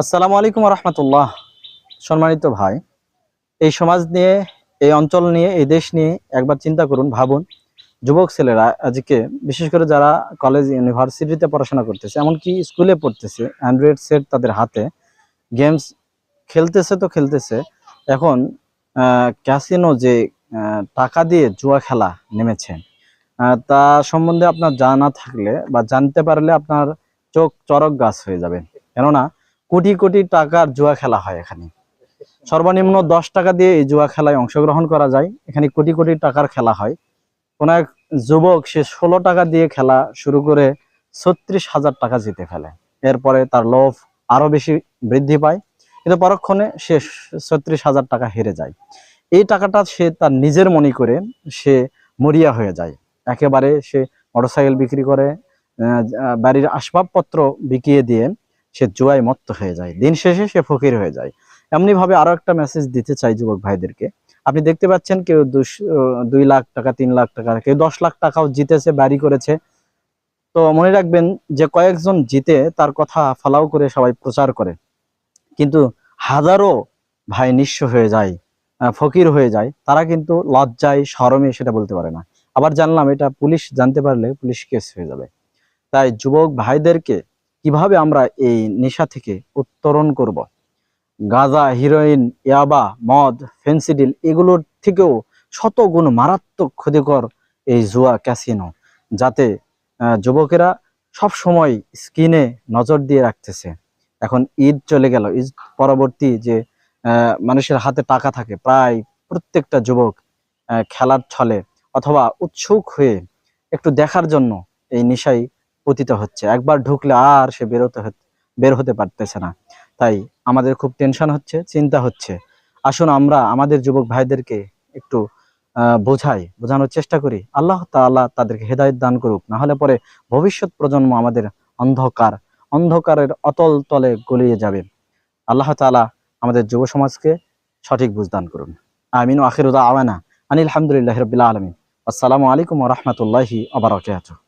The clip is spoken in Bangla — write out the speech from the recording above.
আসসালামু আলাইকুম রহমতুল্লাহ। সম্মানিত ভাই, এই সমাজ নিয়ে, এই অঞ্চল নিয়ে, এই দেশ নিয়ে একবার চিন্তা করুন, ভাবুন। যুবক ছেলেরা আজকে, বিশেষ করে যারা কলেজ ইউনিভার্সিটিতে পড়াশোনা করতেছে, এমনকি স্কুলে পড়তেছে, অ্যান্ড্রয়েড সেট তাদের হাতে, গেমস খেলতেছে তো খেলতেছে। এখন ক্যাসিনো যে টাকা দিয়ে জুয়া খেলা নেমেছে, তা সম্বন্ধে আপনার জানা থাকলে বা জানতে পারলে আপনার চোখ চরক গাছ হয়ে যাবে। কেননা কোটি কোটি টাকার জুয়া খেলা হয় এখানে। সর্বনিম্ন 10 টাকা দিয়ে এই জুয়া খেলায় অংশগ্রহণ করা যায়। এখানে কোটি কোটি টাকার খেলা হয়। কোন এক যুবক সে 16 টাকা দিয়ে খেলা শুরু করে 36,000 টাকা জিতে ফেলে। এরপরে তার লোভ আরো বেশি বৃদ্ধি পায়, কিন্তু পরক্ষণে সে 36,000 টাকা হেরে যায়। এই টাকাটা সে তার নিজের মনে করে সে মরিয়া হয়ে যায়। একেবারে সে মোটরসাইকেল বিক্রি করে, বাড়ির আসবাবপত্র বিকিয়ে দিয়ে সে জুয়ায় মত্ত হয়ে যায়। দিন শেষে সে ফকির হয়ে যায়। এমনি ভাবে আরো একটা মেসেজ দিতে চাই যুবক ভাইদেরকে। আপনি দেখতে পাচ্ছেন কেউ 2 লাখ টাকা, 3 লাখ টাকা, কেউ 10 লাখ টাকাও জিতেছে, বাড়ি করেছে। তো মনে রাখবেন যে কয়েকজন জিতে তার কথা ফলাও করে সবাই প্রচার করে, কিন্তু হাজারো ভাই নিঃস্ব হয়ে যায়, ফকির হয়ে যায়। তারা কিন্তু লজ্জায় শরমে সেটা বলতে পারে না। আবার জানলাম এটা পুলিশ জানতে পারলে পুলিশ কেস হয়ে যাবে। তাই যুবক ভাইদেরকে কিভাবে আমরা এই নেশা থেকে উত্তরণ করব, গাঁজা, হিরোইন, ইয়াবা, মদ, ফেন্সিডিল এগুলোর থেকেও শত গুণ মারাত্মক ক্ষতিকর এই জুয়া ক্যাসিনো, যাতে যুবকেরা সব সময় স্ক্রিনে নজর দিয়ে রাখতেছে। এখন ঈদ চলে গেল, ঈদ পরবর্তী যে মানুষের হাতে টাকা থাকে, প্রায় প্রত্যেকটা যুবক খেলার ছলে অথবা উৎসুক হয়ে একটু দেখার জন্য এই নেশায় পতিত হচ্ছে। একবার ঢুকলে আর সে বের হতে পারতেছে না। তাই আমাদের খুব টেনশন হচ্ছে, চিন্তা হচ্ছে। আসুন আমরা আমাদের যুবক ভাইদেরকে একটু বোঝানোর চেষ্টা করি। আল্লাহ তাআলা তাদেরকে হেদায়েত দান করুক, না হলে পরে ভবিষ্যৎ প্রজন্ম আমাদের অন্ধকারের অতল তলে গলিয়ে যাবে। আল্লাহ তাআলা আমাদের যুব সমাজকে সঠিক বুঝ দান করুন। আমিন। ওয়া আখিরু দাওয়ানা আনিল হামদুলিল্লাহি রাব্বিল আলামিন। আসসালামু আলাইকুম ওয়া রাহমাতুল্লাহি ওয়া বারাকাতুহু।